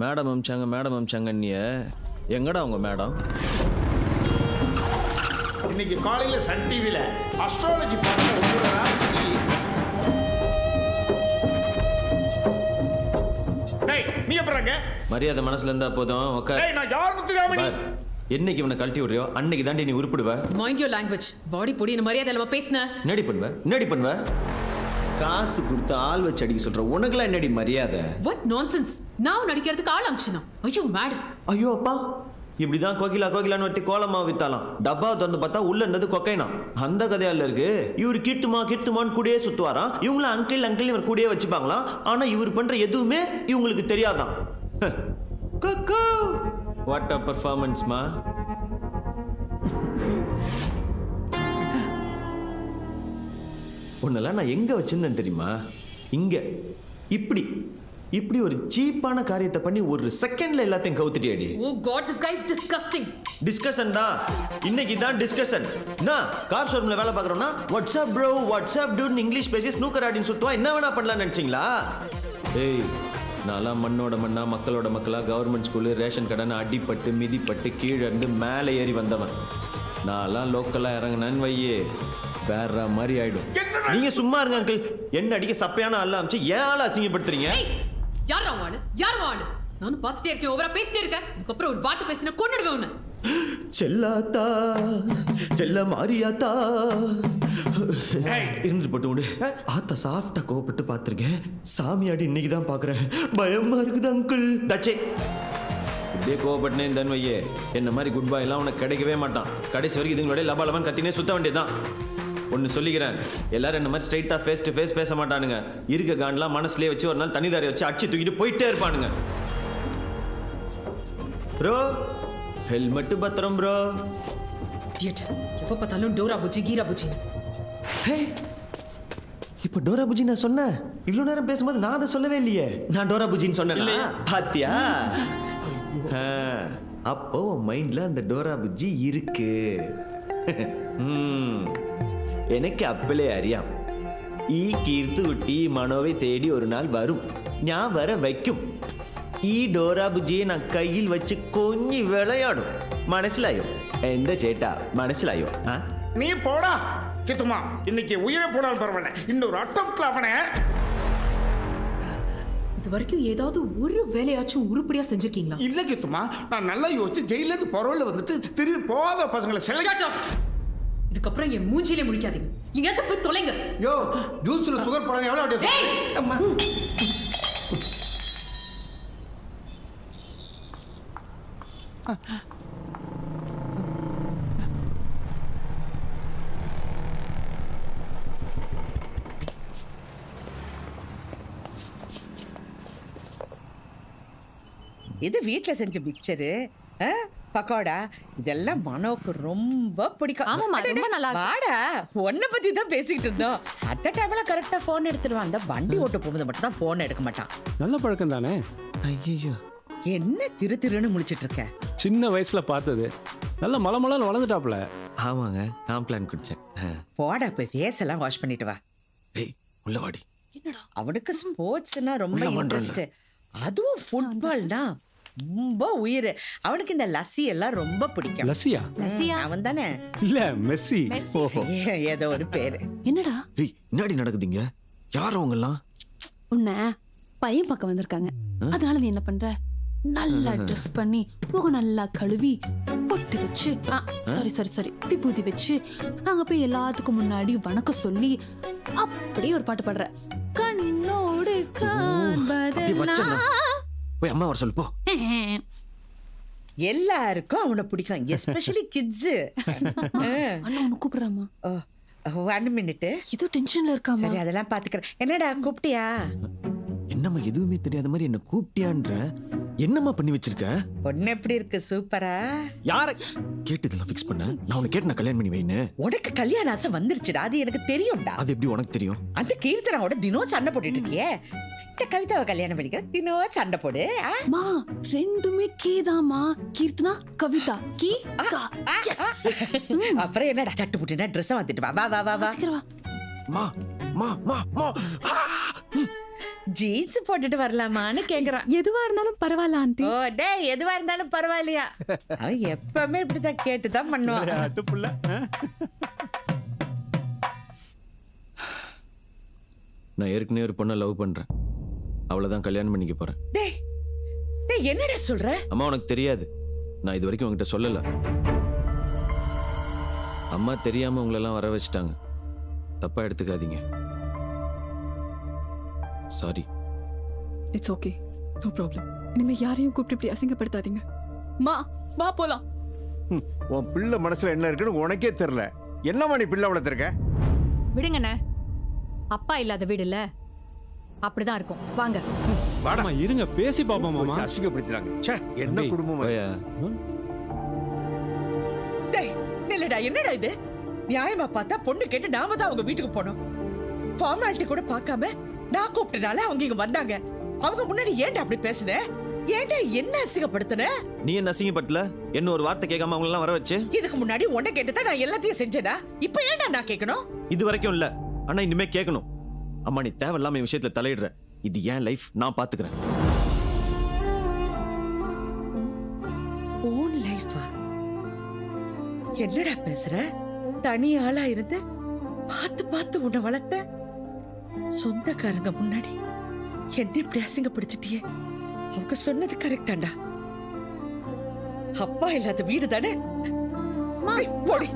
Madam அமிச்சாங்கன்னிய எங்கடா உங்க madam? இன்னைக்கு காலையில சன் டிவில அஸ்ட்ராலஜி பார்த்து உங்களோட ராசிக்கு நீ எப்பறாங்க? மரியாதை மனசுல இருந்தா போதும். நான் யாருன்னு தெரியாம நீ என்னைக்கு இவனை கழட்டி விடுறியோ அன்னைக்கு தாண்டி நீ உருப்பிடுவ. Mind your language. பாடி பொடி என்ன மரியாதை இல்லாம பேசுன. என்னடி பண்ணுவ? காசு கொடுத்து ஆள் வச்சு அடிக்க சொல்ற உனக்குலாம் என்னடி மரியாதை? What nonsense. நான் நடிக்கிறதுக்கு ஆள் அமிச்சனா? ஐயோ மேட். ஐயோ அப்பா, இப்படிதான் கோகிலான்னு வட்டி கோலமா வித்தாலாம். டப்பா திறந்து பார்த்தா உள்ள இருந்தது கொக்கைனா. அந்த கதையால இருக்கு. இவர் கிட்டுமான்னு கூடயே சுத்துவாராம். இவங்கள அங்கிள் இவர் கூடயே வச்சுப்பாங்களாம். ஆனா இவர் பண்ற எதுவுமே இவங்களுக்கு தெரியாதான். கொக்கோ வாட் அ பெர்ஃபார்மன்ஸ் மா. உன்னெல்லாம் நான் எங்க வச்சிருந்தேன் தெரியுமா? இங்க இப்படி ஒரு சீப்பான காரியத்தை பண்ணி ஒரு செகண்ட்ல எல்லாத்தையும் கவுத்துட்டியடி. Oh god, this guy is disgusting. Discussion தான் இன்னைக்கு தான் டிஸ்கஷன். நான் கார் ஷோரூம்ல வேலை பார்க்கறோம்னா what's up bro what's up dude English பேசி ஸ்னூக்கர் ஆடின்னு சுத்துவா. என்ன வேணா பண்ணலாம்னு நினைச்சீங்களா? ஏய், நான்லாம் மண்ணோட மண்ணா மக்களோட மக்களா கவர்மெண்ட் ஸ்கூலு ரேஷன் கடைன்னு அடிப்பட்டு மிதிப்பட்டு கீழே இருந்து மேலே ஏறி வந்தவன். நான்லாம் லோக்கலா இறங்கினேன்னு வையே வேற மாதிரி ஆயிடும். நீங்க சும்மா இருங்க அங்கிள். என்ன அடிக்க சப்பையான ஆள் அமைச்சு ஏன் ஆளை அசிங்கப்படுத்துறீங்க? யார் வாணு? நானும் பார்த்துட்டே இருக்கேன், ஓவரா பேசிட்டே இருக்கேன். அதுக்கப்புறம் ஒரு வார்த்தை பேசினா கொன்னுடுவேன் உன்னை. செல்லாத்தா செல்ல மாரியாத்தா இருந்து போட்டு விடு. ஆத்தா சாஃப்டா கோபப்பட்டு பார்த்துருக்கேன். சாமியாடி இன்னைக்கு தான் பார்க்குறேன். பயமா இருக்குது அங்கிள். தச்சே இப்படியே கோவப்பட்டனே தன் வையே என்ன மாதிரி குட் பாய் எல்லாம் உனக்கு கிடைக்கவே மாட்டான். கடைசி வரைக்கும் இதுங்களோட லபாலபான்னு கத்தினே சுத்த வேண்டியதுதான். ஒன்று சொல்லிக்கிறேன், எல்லாரும் என்ன மாதிரி ஸ்ட்ரைட்டாக ஃபேஸ் டு ஃபேஸ் பேச மாட்டானுங்க. இருக்க காண்டெலாம் மனசுலேயே வச்சு ஒரு நாள் தண்ணி தாரையை வச்சு அடிச்சு தூக்கிட்டு போயிட்டே இருப்பானுங்க. ப்ரோ ஹெல்மெட்டு பத்திரம் ப்ரோ. எப்போ பார்த்தாலும் டோரா புஜி கீரா புஜி. இப்போ டோரா புஜி நான் சொன்னேன். இவ்வளோ நேரம் பேசும்போது நான் அதை சொல்லவே இல்லையே. நான் டோரா புஜின்னு சொன்னேன். பாத்தியா? அப்போ உன் மைண்ட்ல அந்த டோரா புஜி இருக்கு. எனக்கு அப்பலே அறியாம். ഈ കീർത്തുകുട്ടി മനോവെ തേടി ഒരു നാൾ വരും. ഞാൻ വരെ വയ്ക്കും. ഈ ഡോറാ ബുജിയെ ഞാൻ കയ്യിൽ വെച്ച് കൊഞ്ഞി വിളയാടും. മനസ്സിലായോ? എന്താ ചേട്ടാ, മനസ്സിലായോ? நீ போடா கித்துமா. இன்னைக்கு உயிரை போடாலும் பரவாயில்ல, இன்னொரு அட்டம்ப்ட்ல அவனை. இது வரைக்கும் ஏதாவது ஒரு வேலையாச்சும் உருப்படியா செஞ்சிருக்கீங்களா? இல்ல கித்துமா, நான் நல்லா யோசிச்சு ஜெயில இருந்து பரோல்ல வந்துட்டு திரும்பி போகாத பசங்களை இதுக்கப்புறம் என் மூஞ்சிலே முடிக்காதீங்க. எங்கேயாச்சும் போய் தொலைங்க. யோ, ஜூஸ்ல சுகர் போடாம எவ்வளவு அப்படியே இது வீட்ல செஞ்ச மிக்சரு, பக்கோடா, இதெல்லாம் மனோக்கு ரொம்ப பிடிக்கும். ஆமாமா, ரொம்ப நல்லா இருக்கு. வாடா, உன்னை பத்தி தான் பேசிக்கிட்டு இருந்தோம். அந்த டைம்ல கரெக்டா போன் எடுத்துருவான். அந்த வண்டி ஓட்ட போகும்போது மட்டும் தான் போன் எடுக்க மாட்டான். நல்ல பழக்கம் தானே. ஐயோ, என்ன திருன்னு முழிச்சிட்டு இருக்க? சின்ன வயசுல பார்த்தது நல்ல மலமலன்னு வளர்ந்துட்டாப்ல. ஆமாங்க, காம்ப்ளான் குடிச்சேன். போடா, போய் ஃபேஸ் எல்லாம் வாஷ் பண்ணிட்டு வா. ஏய், உள்ள வாடி. அவனுக்கு ஸ்போர்ட்ஸ்னா ரொம்ப இன்ட்ரெஸ்ட். அதுவும் ஃபுட்பால்னா ரொம்ப உயிர். அவனுக்கு இந்த லஸ்ஸி எல்லாம் ரொம்ப பிடிக்கும். லஸ்ஸியா? அவன் தானே? இல்ல, மெஸ்ஸி. ஓஹோ, ஏதோ ஒரு பேரு. என்னடா ஏய், என்னடி நடக்குதுங்க? யார் அவங்க எல்லாம்? உன்னை பையன் பக்கம் வந்திருக்காங்க. அதனால நீ என்ன பண்ற? நல்லா ட்ரெஸ் பண்ணி முகம் நல்லா கழுவி பொட்டு வச்சு சாரி விபூதி வச்சு நாங்க போய் எல்லாத்துக்கும் முன்னாடி வணக்கம் சொல்லி அப்படியே ஒரு பாட்டு பாடுற. கண்ணோடு காண்பதெல்லாம் போய் அம்மா வர சொல்லு போ. எல்லாருக்கும் அவனை பிடிக்கும், எஸ்பெஷலி கிட்ஸ். அண்ணா உன்னை கூப்பிடுறாமா? 1 மினிட். இது டென்ஷன்ல இருக்காமா? சரி, அதெல்லாம் பாத்துக்கிறேன். என்னடா கூப்பிட்டியா? என்னம்மா எதுவுமே தெரியாத மாதிரி என்ன கூப்பிட்டியான்ற? என்னம்மா பண்ணி வச்சிருக்க? பொண்ணு எப்படி இருக்கு? சூப்பரா. யார கேட்டு இதெல்லாம் ஃபிக்ஸ் பண்ண? நான் உன்னை கேட்டு நான் கல்யாணம் பண்ணி வைன்னு. உனக்கு கல்யாண ஆசை வந்துருச்சுடா, அது எனக்கு தெரியும்டா. அது எப்படி உனக்கு தெரியும்? அந்த கீர்த்தனாவோட தினம் சண்டை போட்டுட்டு இருக்கியே. இந்த கவிதாவை கல்யாணம் பண்ணிக்க தினம் சண்டை போடு. மா, ரெண்டுமே கீதாமா. கீர்த்தனா, கவிதா, கீ கா. அப்புறம் என்னடா சட்டு புட்டுனா ட்ரெஸ் வந்துட்டு வா வா வா வா வா. மா மா மா மா. ஜீன்ஸ் போட்டுட்டு வரலாமான்னு கேக்குறான். எதுவா இருந்தாலும் பரவாயில்ல ஆண்டி. ஓ டேய் எதுவா இருந்தாலும் பரவாயில்லையா? அவன் எப்பவுமே இப்படிதான் கேட்டுதான் பண்ணுவான். அட்டுப்புள்ள நான் ஏற்கனவே ஒரு பொண்ணை லவ் பண்றேன். அவளை கல்யாணம் பண்ணிக்க போறேன். டேய் டேய் என்னடா சொல்ற? அம்மா உனக்கு தெரியாது, நான் இது வரைக்கும் உங்ககிட்ட சொல்லல. அம்மா தெரியாம உங்களெல்லாம் வர வச்சுட்டாங்க, தப்பா எடுத்துக்காதீங்க. Sorry. It's okay, no problem. இனிமே யாரையும் கூப்பிட்டு இப்படி அசிங்கப்படுத்தாதீங்க. வா போலாம். உன் பிள்ளை மனசுல என்ன இருக்குன்னு உனக்கே தெரியல. என்னம்மா நீ பிள்ளை வளர்த்துருக்க? விடுங்கண்ணே, அப்பா இல்லாத வீடு இல்ல, அப்படிதான் இருக்கும். வாங்க. வாடா இருங்க, பேசி பாப்போம் மாமா. அசிங்கப்படுத்துறாங்க. ச்சே, என்ன தம்பி, குடும்பம் அது? போயா. டேய் நில்லடா, என்னடா இது? நியாயமா பார்த்தா பொண்ணு கேட்டு நாம தான் அவங்க வீட்டுக்கு போனோம். ஃபார்மாலிட்டி கூட பார்க்காம நான் கூப்பிட்டனால அவங்க இங்க வந்தாங்க. அவங்க முன்னாடி ஏன்டா அப்படி பேசுன? ஏன்டா என்ன அசிங்கப்படுத்துன? நீ என்ன அசிங்கப்பட்டல? என்ன ஒரு வார்த்தை கேட்காம அவங்களெல்லாம் வர வச்சு? இதுக்கு முன்னாடி உன்னை கேட்டுதான் நான் எல்லாத்தையும் செஞ்சேனா? இப்போ ஏன்டா நான் கேட்கணும்? இது வரைக்கும் இல்ல, ஆனா இனிமே கேட்கணும். அம்மா நீ தேவையில்லாம என் விஷயத்துல தலையிடுற. இது ஏன் லைஃப், நான் பாத்துக்கிறேன். ஓன் லைஃபா? என்னடா பேசுற? தனி ஆளா இருந்து பார்த்து பார்த்து உன்னை வளர்த்த சொந்தக்காரங்க முன்னாடி என்ன இப்படி அசிங்கப்படுத்திட்டியே? அவங்க சொன்னது கரெக்ட் தான்டா. அப்பா இல்லாத வீடு தானே? போடி.